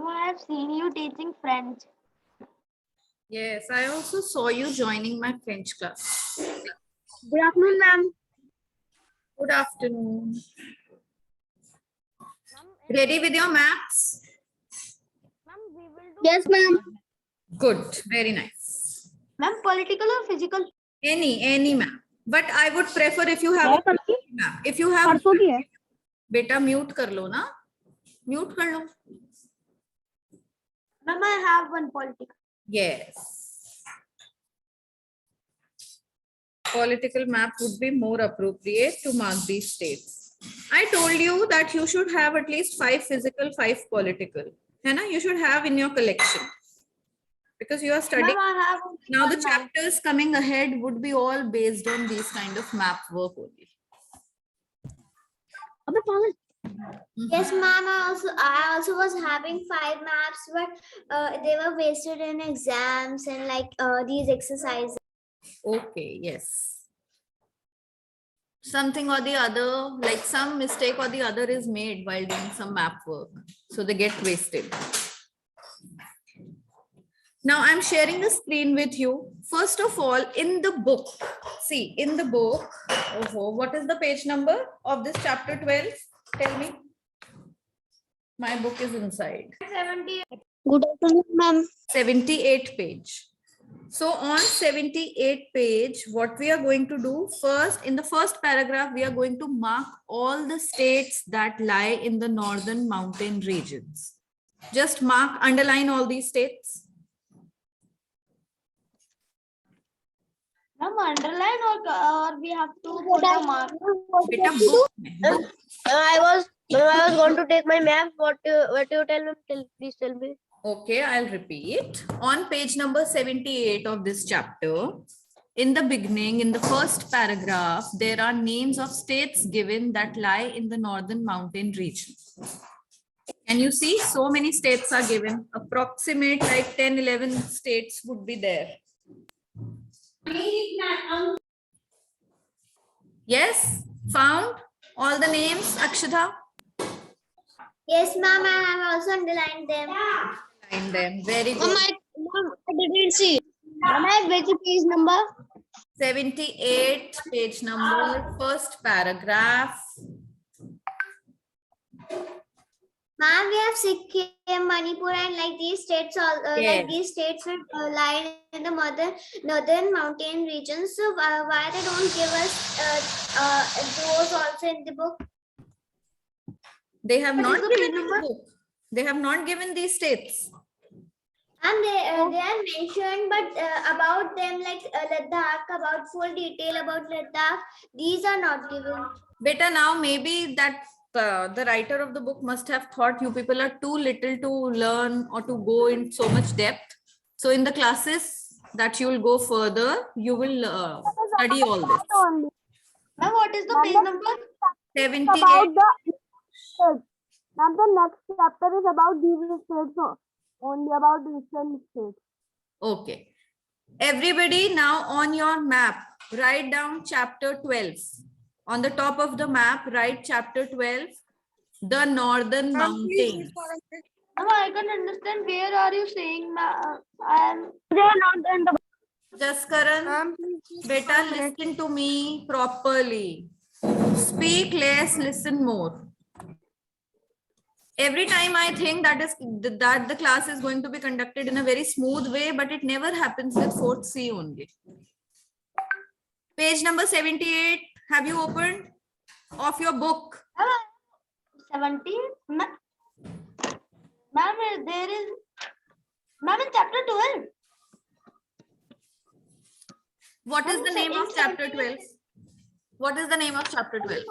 I have seen you teaching French. Yes, I also saw you joining my French class. Good afternoon, ma'am. Good afternoon. Ready with your maps? Yes, ma'am. Good, very nice. Ma'am, political or physical? Any map. But I would prefer if you have a map. If you have beta mute kar lo na. Mute kar lo. Ma'am, I have one political. Yes. Political map would be more appropriate to mark these states. I told you that you should have at least 5 physical, 5 political. है ना? You should have in your collection. Because you are studying. Ma'am, I have Now the one map. chapters coming ahead would be all based on these kind of map work only. Yes, ma'am. I also was having 5 maps, but they were wasted in exams and like these exercises. Okay, yes. Something or the other, like some mistake or the other is made while doing some map work. So they get wasted. Now I'm sharing the screen with you. First of all, in the book, see in the book, what is the page number of this chapter 12? Tell me. My book is inside. 70. Good afternoon, ma'am. 78 page. So on 78 page, what we are going to do first, in the first paragraph, we are going to mark all the states that lie in the northern mountain regions. Just mark, underline all these states. Ma'am, underline or we have to put a mark? Beta, book. I was going to take my map. What you tell me? Please tell me. Okay, I'll repeat. On page number 78 of this chapter, in the beginning, in the first paragraph, there are names of states given that lie in the northern mountain region. Can you see? So many states are given. Approximate like 10, 11 states would be there. Yes, found all the names, Akshita? Yes, ma'am. I have also underlined them. Find them. Very good. I didn't see. Ma'am, which page number? 78 page number, first paragraph. Ma'am, we have Sikkim, Manipur, and like these states all Yes. like these states will lie in the northern mountain regions. So why they don't give us those also in the book? They have What not is the given page in the book. They have not given these states. And they are mentioned, but about them like Ladakh, about full detail about Ladakh, these are not given. Beta, now maybe that the writer of the book must have thought you people are too little to learn or to go in so much depth. So in the classes that you will go further, you will study all this. Ma'am, what is the page number? 78. Now the next chapter is about these states, only about different states. Okay. Everybody now on your map, write down chapter 12. On the top of the map, write chapter 12, the northern mountains. Ma'am, I can understand. Where are you saying? I am. They are not in the Jaskaran, beta, listen to me properly. Speak less, listen more. Every time I think that the class is going to be conducted in a very smooth way, but it never happens with 4th C only. Page number 78, have you opened of your book? 70. Ma'am, there is. Ma'am, in chapter 12. What is the name of chapter 12? What is the name of chapter 12?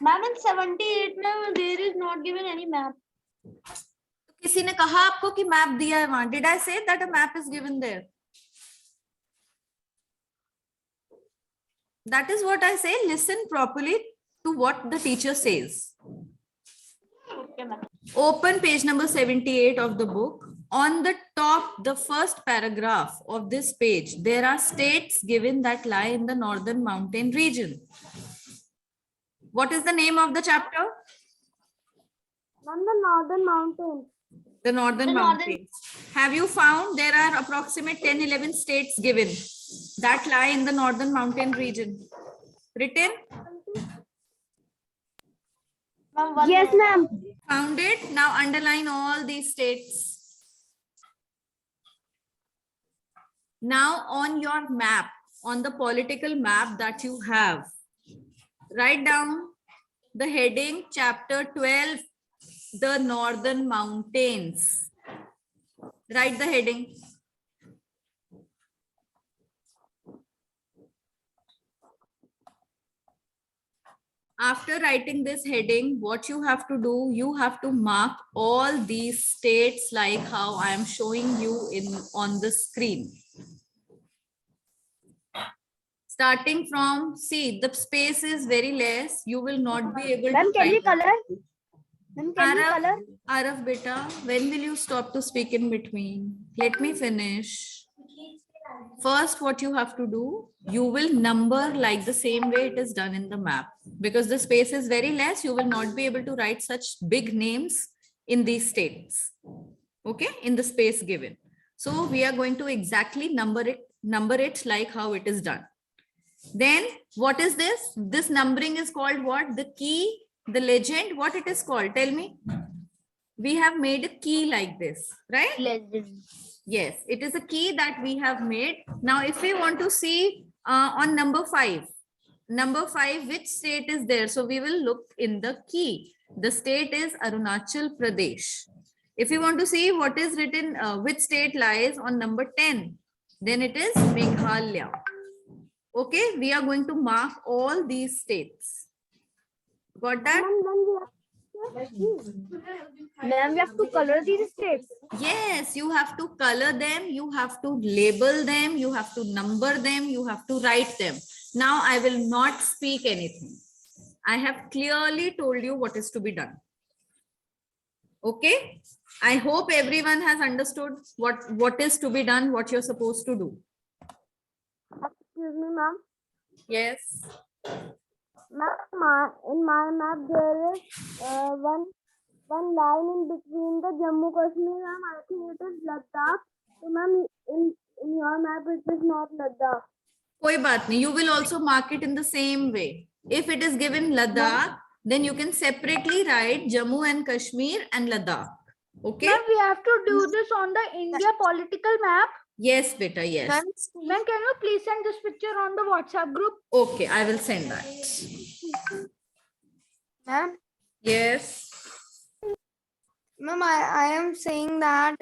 Ma'am, in 78, ma'am, there is not given any map. किसी ने कहा आपको कि map दिया है वहां? Did I say that a map is given there? That is what I say. Listen properly to what the teacher says. Okay, ma'am. Open page number 78 of the book. On the top, the first paragraph of this page, there are states given that lie in the northern mountain region. What is the name of the chapter? On the northern mountains. The northern The northern- mountains. Have you found there are approximate 10, 11 states given that lie in the northern mountain region? Written? Ma'am, one Yes, minute. ma'am. Found it? Now underline all these states. Now on your map, on the political map that you have, write down the heading chapter 12, the northern mountains. Write the heading. After writing this heading, what you have to do, you have to mark all these states like how I am showing you on the screen. Starting from, see, the space is very less. You will not be able Ma'am, to can you write. color? Ma'am, can you color? Arav beta, when will you stop to speak in between? Let me finish. First, what you have to do, you will number like the same way it is done in the map. Because the space is very less, you will not be able to write such big names in these states. Okay, in the space given. So we are going to exactly number it like how it is done. Then what is this? This numbering is called what? The key, the legend, what it is called? Tell me. We have made a key like this, right? Legend. Yes, it is a key that we have made. Now, if we want to see on number 5, which state is there? So we will look in the key. The state is Arunachal Pradesh. If you want to see what is written, which state lies on number 10, then it is Meghalaya. Okay, we are going to mark all these states. Got that? Ma'am, we have to color these states. Yes, you have to color them, you have to label them, you have to number them, you have to write them. Now I will not speak anything. I have clearly told you what is to be done. Okay, I hope everyone has understood what is to be done, what you're supposed to do. Excuse me, ma'am. Yes. Ma'am, in my map there is one line in between the Jammu Kashmir, ma'am. I think it is Ladakh. So, ma'am, in your map it is not Ladakh. Koi baat nahi. You will also mark it in the same way. If it is given Ladakh, then you can separately write Jammu and Kashmir and Ladakh. Okay? Ma'am, we have to do this on the India political map. Yes, beta, yes. Ma'am, can you please send this picture on the WhatsApp group? Okay, I will send that. Ma'am, Yes. ma'am, I am saying that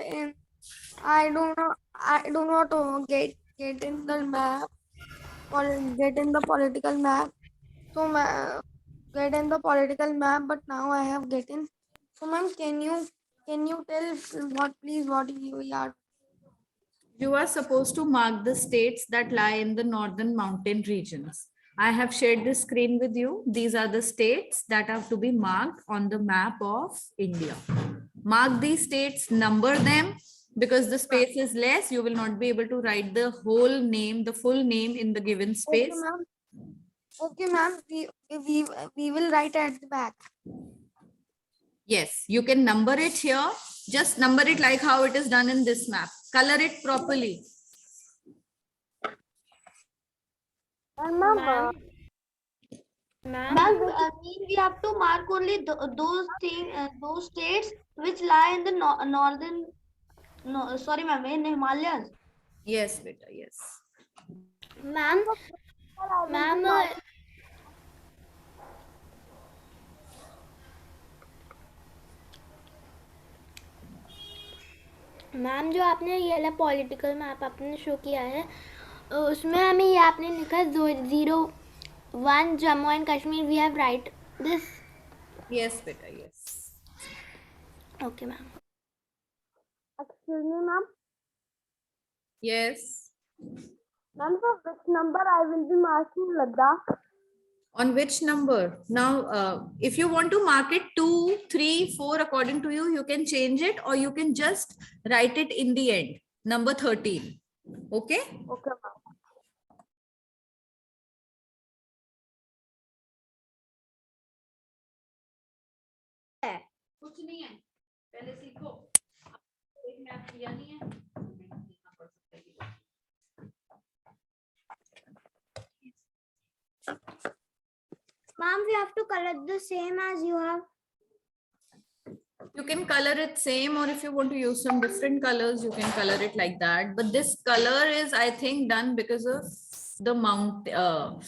I do not get in the map or get in the political map. So get in the political map, but now I have get in. So ma'am, can you tell what you are? You are supposed to mark the states that lie in the northern mountain regions. I have shared the screen with you. These are the states that have to be marked on the map of India. Mark these states, number them, because the space is less. You will not be able to write the whole name, the full name in the given space. Okay, ma'am. We will write at the back. Yes, you can number it here. Just number it like how it is done in this map. Color it properly. Ma'am, we have to mark only those states which lie in the northern. No, sorry, ma'am, in Himalayas. Yes, beta, yes. Ma'am, ma'am जो आपने ये वाला political map आपने show किया है उसमें हमें ये आपने लिखा 001 Jammu and Kashmir we have write this Yes, beta, yes. Okay ma'am Excuse me, ma'am. Yes. Ma'am, for which number I will be marking Ladakh? On which number? Now, if you want to mark it 2, 3, 4 according to you, you can change it or you can just write it in the end. Number 13. Okay? Okay, ma'am. कुछ नहीं है पहले सीखो Ma'am, we have to color the same as you have. You can color it same, or if you want to use some different colors, you can color it like that. But this color is, I think, done because of the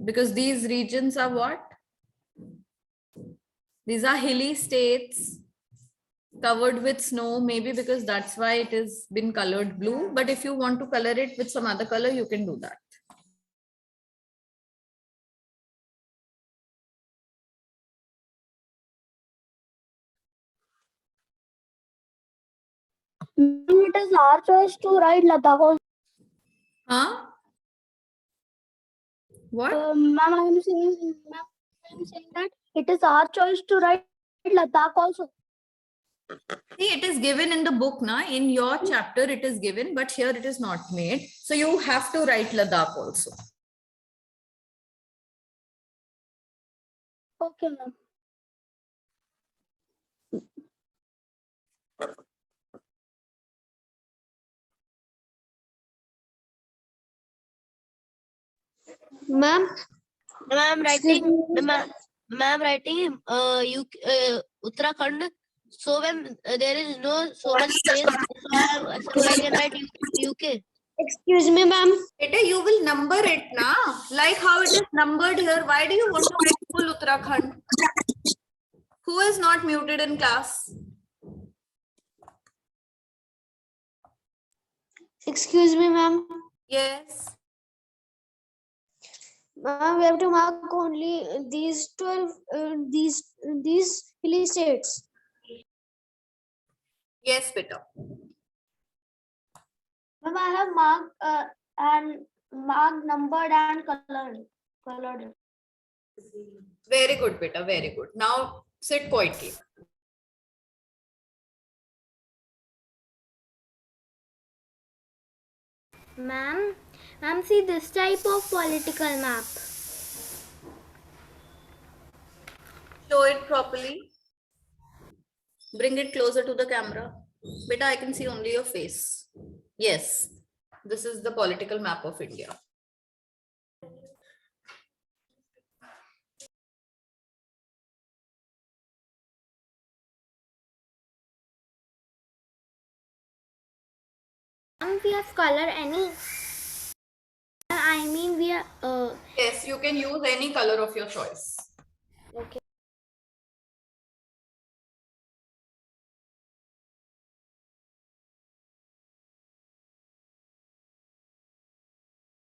because these regions are what? These are hilly states covered with snow, maybe because that's why it has been colored blue. But if you want to color it with some other color, you can do that. It is our choice to write Ladakh also. Huh? What? Ma'am, I am saying that it is our choice to write Ladakh also. See, it is given in the book, na? In your chapter, it is given, but here it is not made. So you have to write Ladakh also. Okay, ma'am. Ma'am, ma'am writing, ma'am writing, Uttarakhand. So when there is no so much space, so I can write UK. Excuse me, ma'am. Beta, you will number it, na? Like how it is numbered here. Why do you want to write full Uttarakhand? Who is not muted in class? Excuse me, ma'am. Yes. Ma'am, we have to mark only these 12, these hilly states. Yes, beta. Ma'am, I have marked, numbered and colored. Very good, beta. Very good. Now sit quietly. Ma'am, see this type of political map. Show it properly. Bring it closer to the camera. Beta, I can see only your face. Yes. This is the political map of India. We have color any. I mean, we are. Yes, you can use any color of your choice. Okay.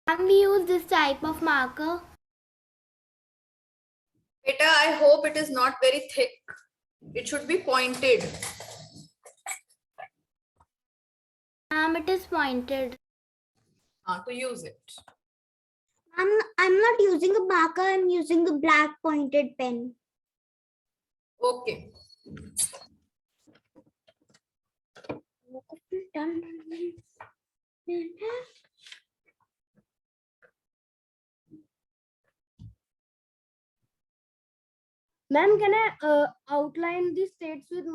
Can we use this type of marker? Beta, I hope it is not very thick. It should be pointed. It is pointed. To use it. I'm not using a marker. I'm using a black pointed pen. Okay. Ma'am, can I outline the states with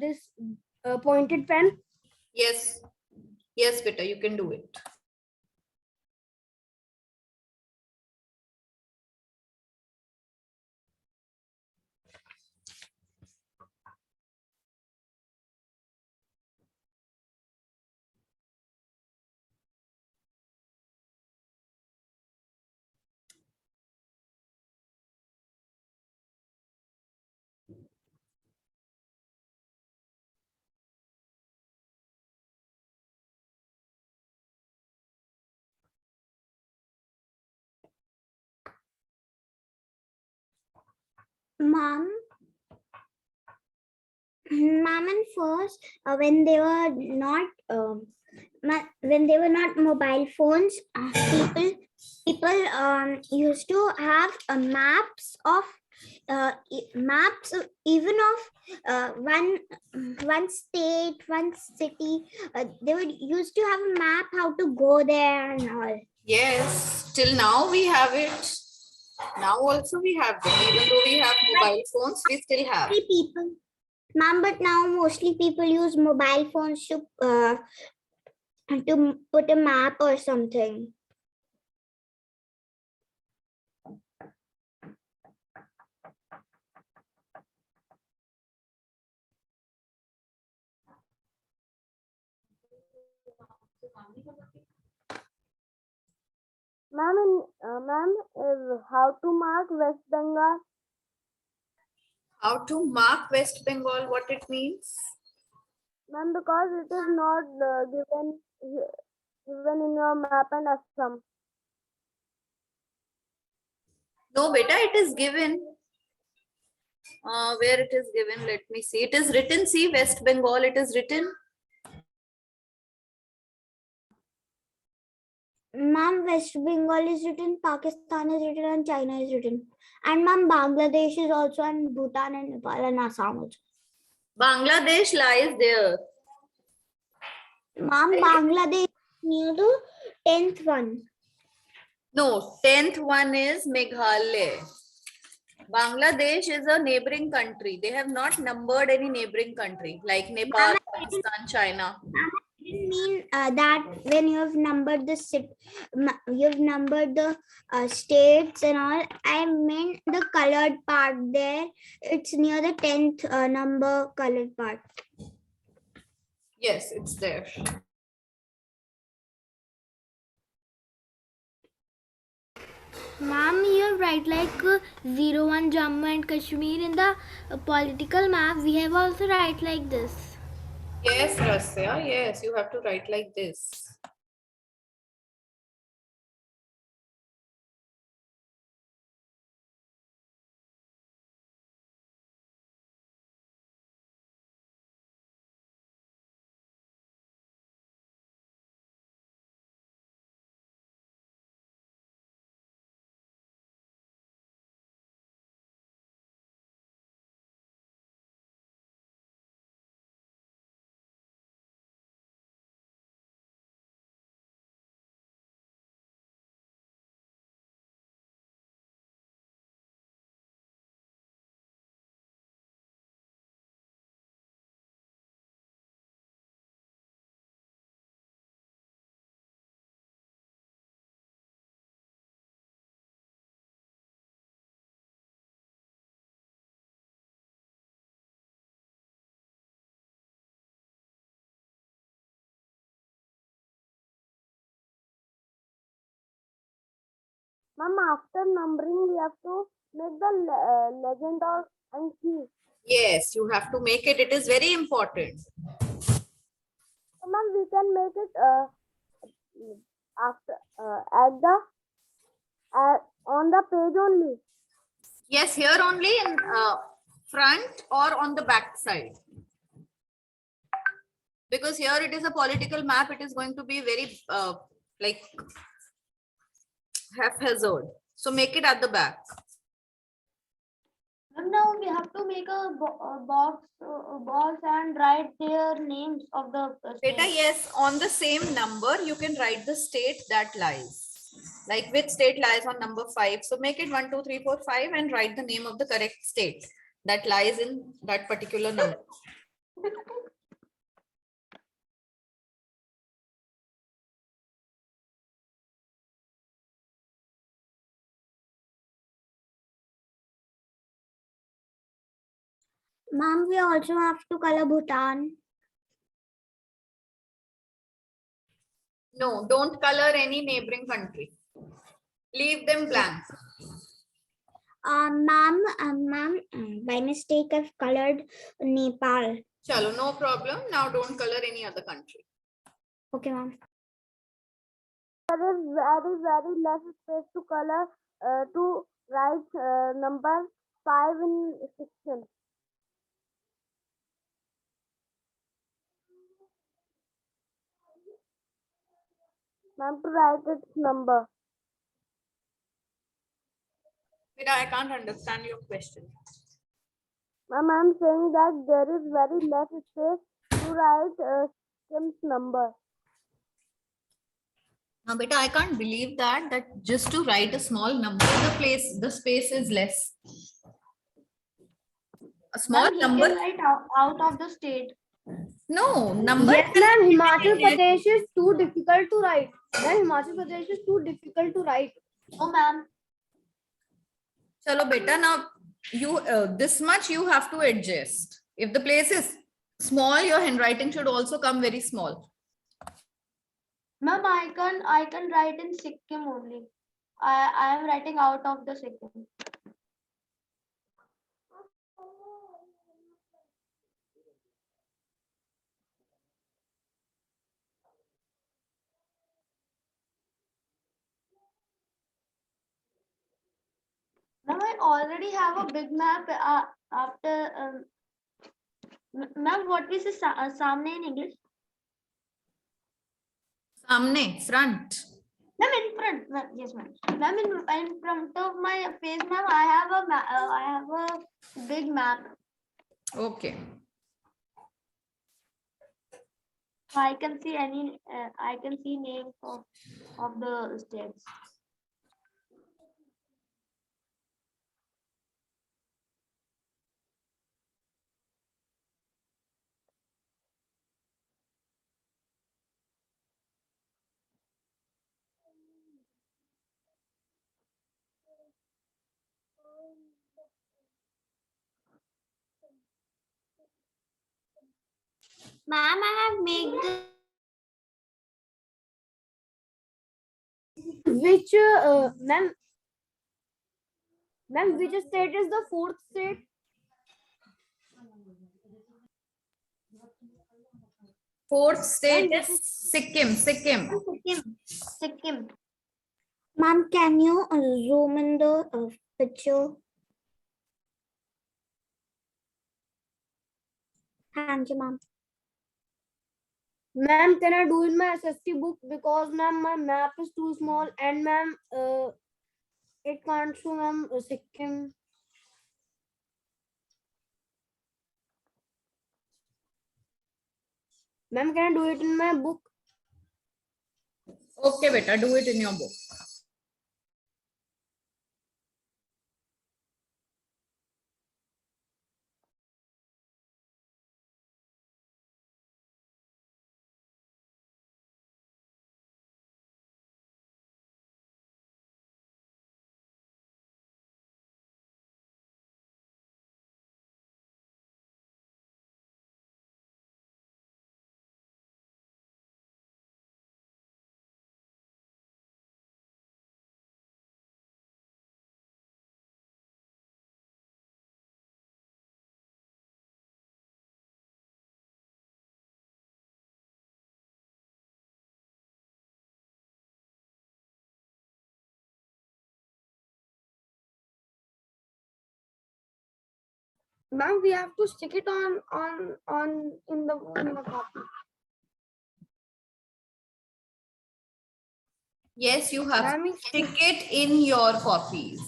this pointed pen? Yes. Yes, beta, you can do it. Ma'am, and first, when they were not mobile phones, people used to have maps of even of one state, one city. They would used to have a map how to go there and all. Yes, till now we have it. Now also we have them. Even though we have mobile phones, we still have. People. Ma'am, but now mostly people use mobile phones to put a map or something. Ma'am, is how to mark West Bengal? How to mark West Bengal, what it means? Ma'am, because it is not given in your map and Assam. No, beta, it is given. Where it is given, let me see. It is written, see, West Bengal, it is written. Ma'am, West Bengal is written, Pakistan is written, and China is written. And ma'am, Bangladesh is also, and Bhutan and Nepal and Assam also. Bangladesh lies there. Ma'am, Bangladesh near the 10th one. No, 10th one is Meghalaya. Bangladesh is a neighboring country. They have not numbered any neighboring country like Nepal, Pakistan, China. I didn't mean that when you have numbered the states and all. I meant the colored part there. It's near the 10th number colored part. Yes, it's there. Ma'am, you're right. Like 01 Jammu and Kashmir in the political map, we have also write like this. Yes, Rasya. Yes, you have to write like this. Ma'am, after numbering, we have to make the legend or and key. Yes, you have to make it. It is very important. So, ma'am, we can make it after on the page only. Yes, here only in front or on the back side. Because here it is a political map, it is going to be very like haphazard. So make it at the back. And now we have to make a box and write their names of the Beta, states. yes, on the same number, you can write the state that lies. Like which state lies on number 5. So make it 1, 2, 3, 4, 5 and write the name of the correct state that lies in that particular number. Ma'am, we also have to color Bhutan. No, don't color any neighboring country. Leave them blank. Ma'am, by mistake I've colored Nepal. Chalo, no problem. Now don't color any other country. Okay, ma'am. There is very less space to color to write number 5 in section. Ma'am, to write its number. Beta, I can't understand your question. Ma'am, I'm saying that there is very less space to write Kim's number. Now, beta, I can't believe that just to write a small number, the space is less. A small Ma'am, he number. can write out of the state. No, number. Yes, ma'am. Himachal Pradesh is too difficult to write. Then Himachal Pradesh is too difficult to write. Oh, ma'am. Chalo beta, now you this much you have to adjust. If the place is small, your handwriting should also come very small. Ma'am, I can write in Sikkim only. I am writing out of the Sikkim. Now I already have a big map after. Ma'am, what is the samne in English? Samne, front. Ma'am, in front. Yes, ma'am. Ma'am, in front of my face, ma'am, I have a big map. Okay. I can see I can see names of the states. Ma'am, I have made the Which, ma'am, which state is the fourth state? Fourth state Ma'am, is Sikkim. Sikkim. Sikkim. Ma'am, can you zoom in the picture? Thank you, ma'am. Ma'am, can I do in my SST book because ma'am my map is too small and ma'am it can't show ma'am Sikkim. Ma'am, can I do it in my book? Okay, beta, do it in your book. Ma'am, we have to stick it on in the copy. Yes, you have Ma'am, to stick it in your copies.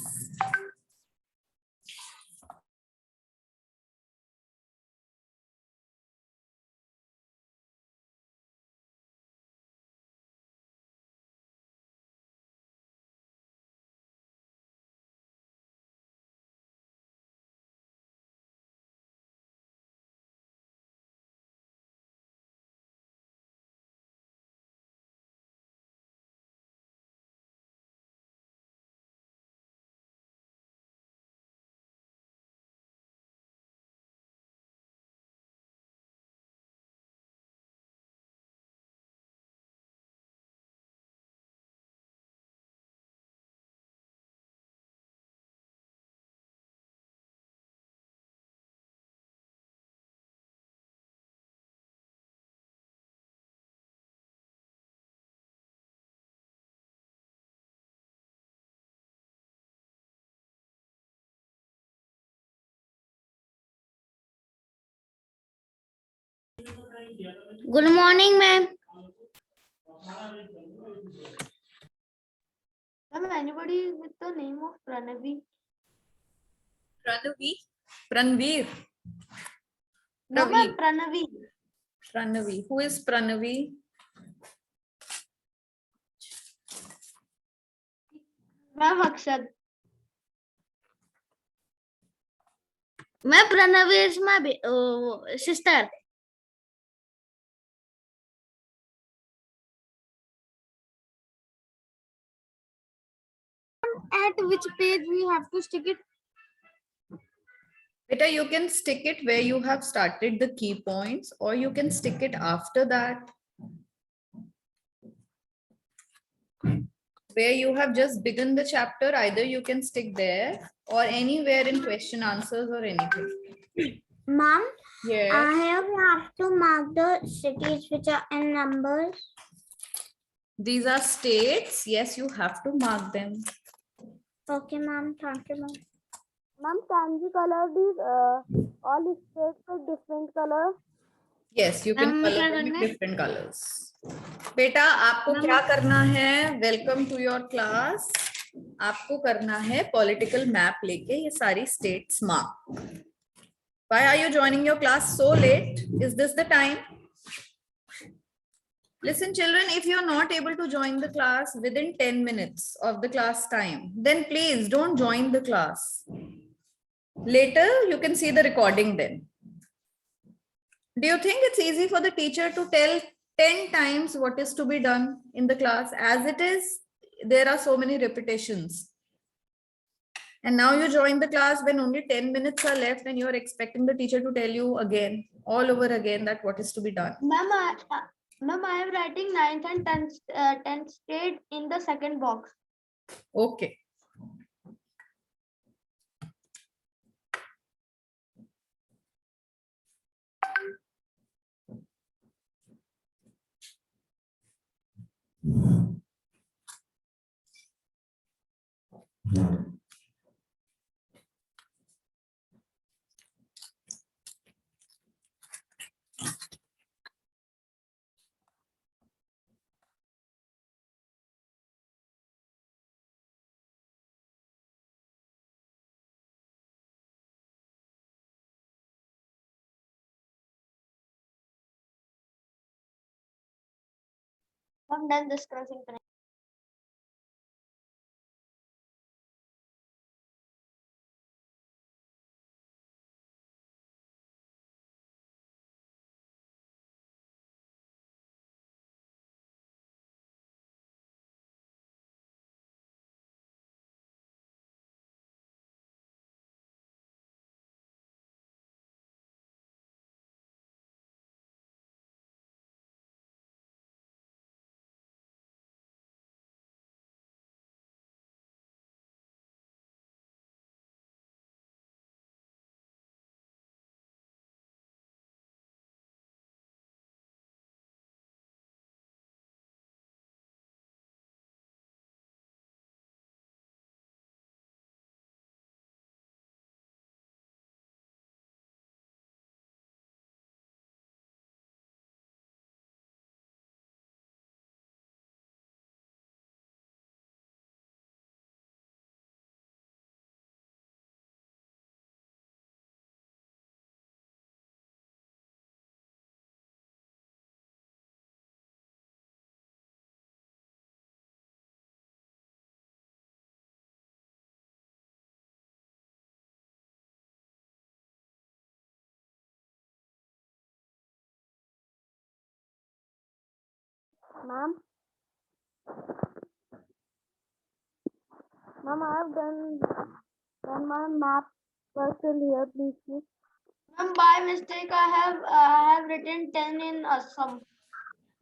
Good morning, ma'am. Ma'am, anybody with the name of Pranavi? Pranavi? Pranveer. No, Praveer. ma'am, Pranavi. Pranavi. Who is Pranavi? Ma'am, Akshad. मैं Pranav is my sister. At which page we have to stick it? Beta, you can stick it where you have started the key points, or you can stick it after that, where you have just begun the chapter. Either you can stick there or anywhere in question answers or anything. Mom, Yeah. I have to mark the cities which are in numbers. These are states. Yes, you have to mark them. Okay, ma'am. Thank you, ma'am. Ma'am, can we color these all states with different colors? Yes, you can Ma'am, color क्या them करना with है? different colors. बेटा आपको क्या करना है? Welcome to your class. आपको करना है पॉलिटिकल मैप लेके ये सारी states mark. Why are you joining your class so late? Is this the time? Listen, children, if you're not able to join the class within 10 minutes of the class time, then please don't join the class. Later, you can see the recording then. Do you think it's easy for the teacher to tell 10 times what is to be done in the class? As it is, there are so many repetitions. And now you join the class when only 10 minutes are left and you're expecting the teacher to tell you again, all over again, that what is to be done. Ma'am, I am writing 9th and 10th state in the second box. Okay. I'm done discussing. Ma'am, I have done my map first till here, please. Ma'am, by mistake, I have written 10 in Assam.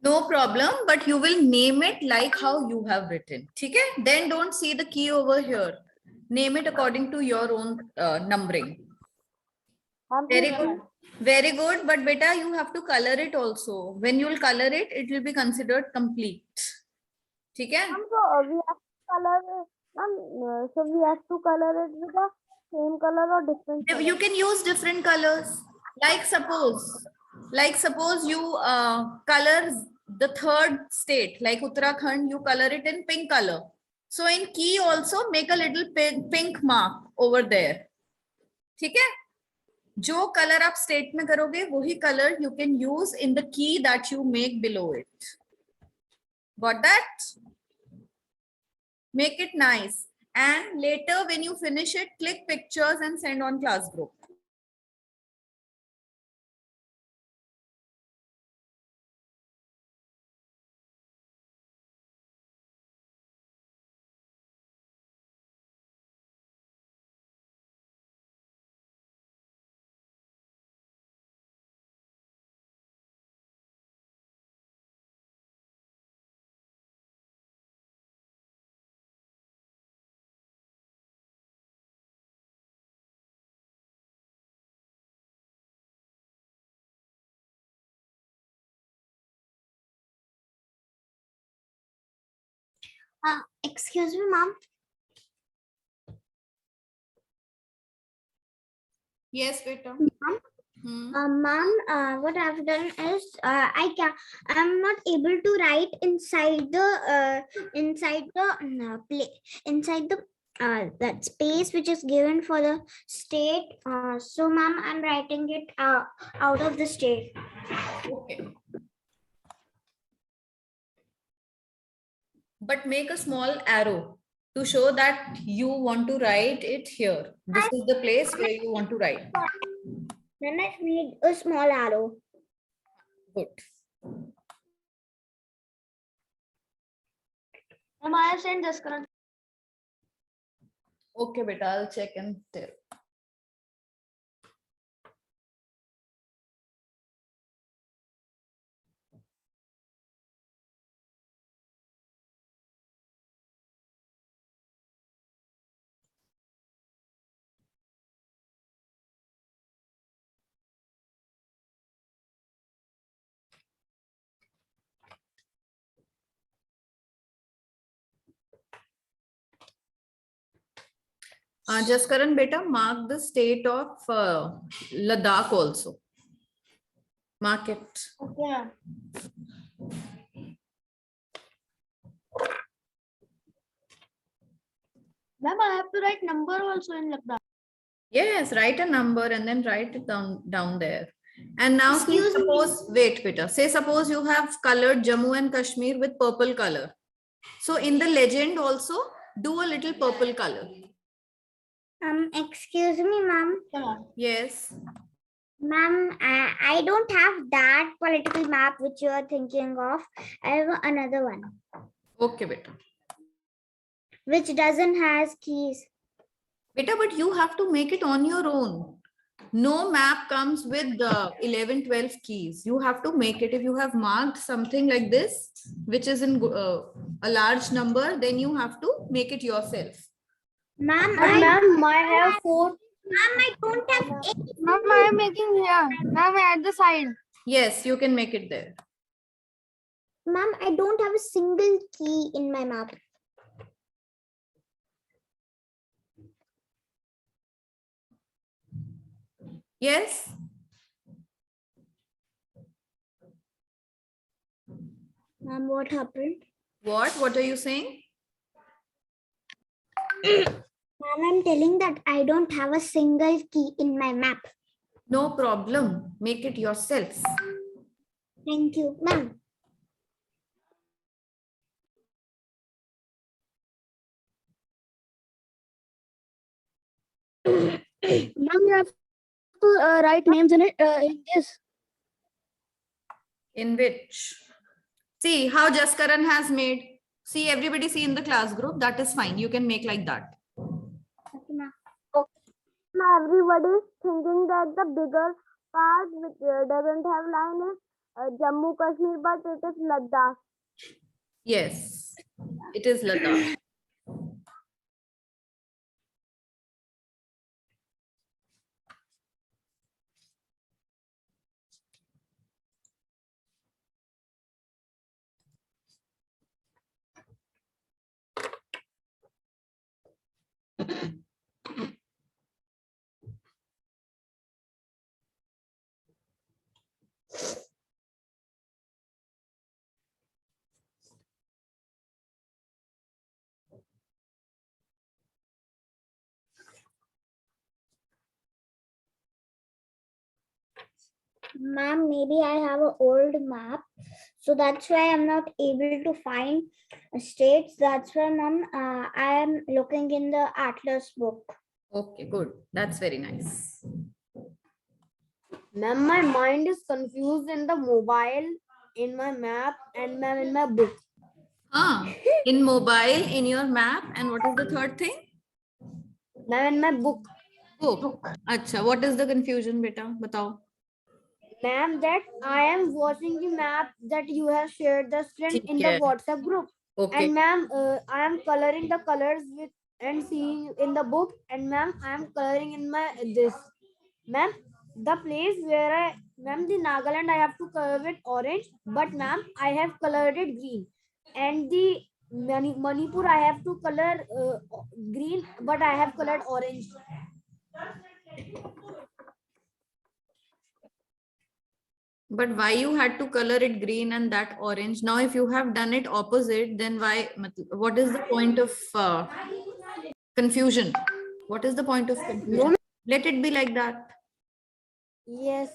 No problem, but you will name it like how you have written. Okay? Then don't see the key over here. Name it according to your own numbering. Very good. Very good. But beta, you have to color it also. When you will color it, it will be considered complete. Okay? Ma'am, so we have to color it. Ma'am, so we have to color it with the same color or different color? You can use different colors. Like suppose you color the third state, like Uttarakhand, you color it in pink color. So in key also make a little pink mark over there. ठीक है? जो color आप state में करोगे, वही color you can use in the key that you make below it. Got that? Make it nice. And later when you finish it, click pictures and send on class group. Excuse me, ma'am. Yes, beta. Ma'am, what I've done is I'm not able to write inside the that space which is given for the state. So ma'am, I'm writing it out of the state. Okay. But make a small arrow to show that you want to write it here. This is the place where you want to write. Then I've made a small arrow. Good. Ma'am, I have sent Jaskaran. Okay, beta, I'll check and tell. Jaskaran, beta, mark the state of Ladakh also. Mark it. Okay, ma'am. Ma'am, I have to write number also in Ladakh. Yes, write a number and then write it down there. And now see, Excuse me. suppose, wait, beta. Say suppose you have colored Jammu and Kashmir with purple color. So in the legend also, do a little purple color. Excuse me, ma'am. Okay, ma'am. Yes. Ma'am, I don't have that political map which you are thinking of. I have another one Okay, beta. which doesn't has keys. Beta, but you have to make it on your own. No map comes with the 11, 12 keys. You have to make it. If you have marked something like this, which is in a large number, then you have to make it yourself. Ma'am, Ma'am, I have 4. Ma'am, I don't have any. Ma'am, I am making here. Ma'am, at the side. Yes, you can make it there. Ma'am, I don't have a single key in my map. Yes. Ma'am, what happened? What are you saying? Ma'am, I'm telling that I don't have a single key in my map. No problem. Make it yourself. Thank you, ma'am. Ma'am, you have to write names in it. In this. In which? See how Jaskaran has made. See, everybody see in the class group. That is fine. You can make like that. Okay, ma'am. Everybody is thinking that the bigger part which doesn't have line is Jammu Kashmir, but it is Ladakh. Yes, it is Ladakh. Ma'am, maybe I have an old map, so that's why I'm not able to find states. That's why, ma'am, I am looking in the Atlas book. Okay, good. That's very nice. Ma'am, my mind is confused in the mobile, in my map, and ma'am in my book. In mobile, in your map, and what is the third thing? Ma'am, in my book. Book. Acha, what is the confusion, beta? Batao. Ma'am, that I am watching the map that you have shared the screen in the Okay. WhatsApp group. Okay. And ma'am, I am coloring the colors with and seeing in the book. And ma'am, I am coloring in my this. Ma'am, the place where ma'am, the Nagaland I have to color it orange, but ma'am, I have colored it green. And the Manipur, I have to color green, but I have colored orange. But why you had to color it green and that orange? Now, if you have done it opposite, then why? What is the point of confusion? What is the point of confusion? Let it be like that. Yes.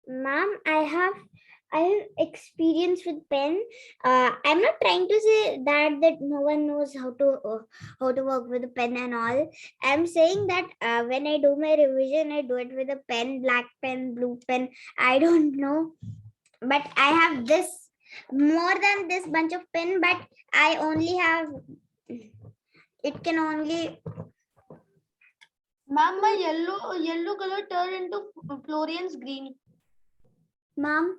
Ma'am, I have experience with pen. I'm not trying to say that no one knows how to work with a pen and all. I'm saying that when I do my revision, I do it with a pen, black pen, blue pen. I don't know, but I have this more than this bunch of pen. But I only have. It can only. Ma'am, my yellow color turned into Florian's green. Ma'am.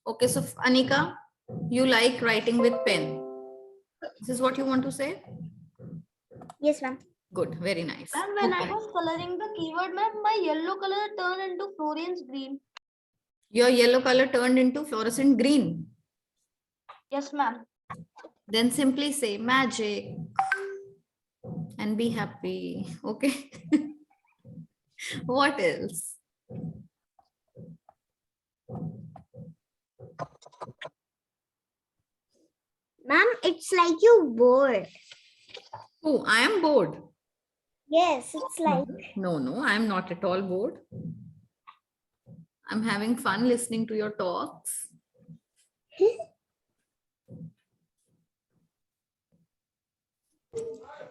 Okay, so Anika, you like writing with pen. This is what you want to say? Yes, ma'am. Good, very nice. Ma'am, when I was coloring the keyword, ma'am, my yellow color turned into Florian's green. Your yellow color turned into fluorescent green. Yes, ma'am. Then simply say magic and be happy. Okay. What else? Ma'am, it's like you bored. Oh, I am bored. Yes, it's like. No, I am not at all bored. I'm having fun listening to your talks.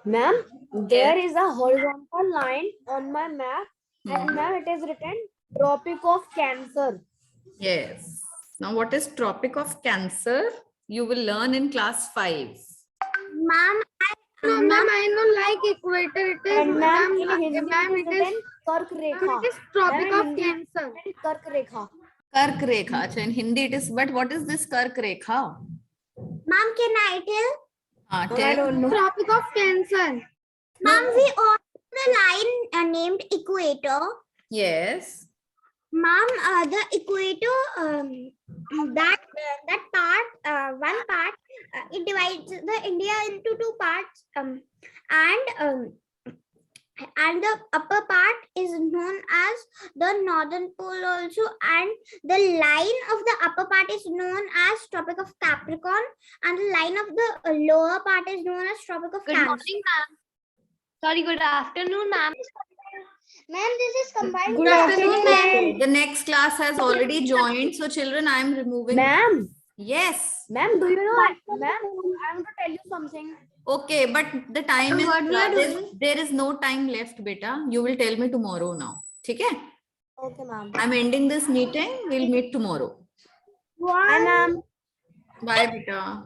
Ma'am, there is a horizontal line on my map, and ma'am, it is written Tropic of Cancer. Yes. Now, what is Tropic of Cancer? You will learn in class 5. Ma'am, No, ma'am, I don't like equator. It is, And ma'am, in ma'am, Hindi ma'am, it is written Kark Rekha. it is Tropic Ma'am, of in Hindi Cancer. it is Kark Rekha. Kark Rekha. Achha, in Hindi it is, but what is this Kark Rekha? ma'am, can I tell? I Tell. don't know. Tropic of Cancer. Ma'am, we all the line named equator. Yes. Ma'am, the equator, that part, one part, it divides the India into two parts, and the upper part is known as the northern pole also, and the line of the upper part is known as Tropic of Capricorn, and the line of the lower part is known as Tropic of Good Cancer. morning, ma'am. Sorry, good afternoon, ma'am. Ma'am, this is combined. Good afternoon, ma'am. The next class has already joined. So children, I am removing. Ma'am, Yes. ma'am, do you know, ma'am, I want to tell you something. Okay, but the time is, What we are doing? there is no time left, beta. You will tell me tomorrow now. Okay? Okay, ma'am. I'm ending this meeting. We'll meet tomorrow. Bye, ma'am. Bye, beta.